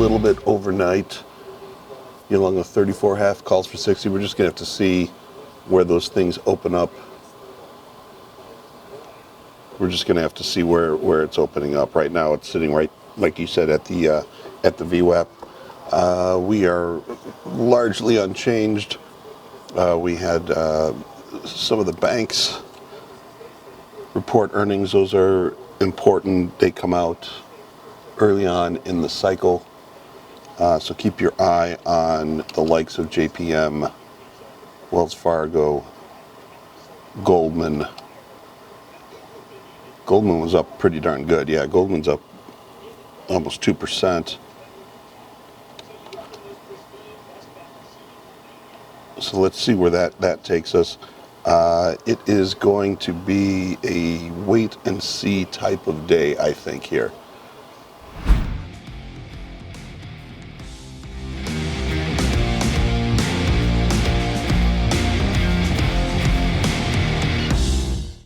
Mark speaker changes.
Speaker 1: little bit overnight. Along the 34 half calls for 60. We're just going to have to see where those things open up. We're just going to have to see where it's opening up. Right now it's sitting right, like you said, at the VWAP. We are largely unchanged. We had some of the banks report earnings. Those are important. They come out early on in the cycle. So keep your eye on the likes of JPM, Wells Fargo, Goldman. Goldman was up pretty darn good. Yeah, Goldman's up almost 2%. So let's see where that takes us. It is going to be a wait and see type of day, I think, here.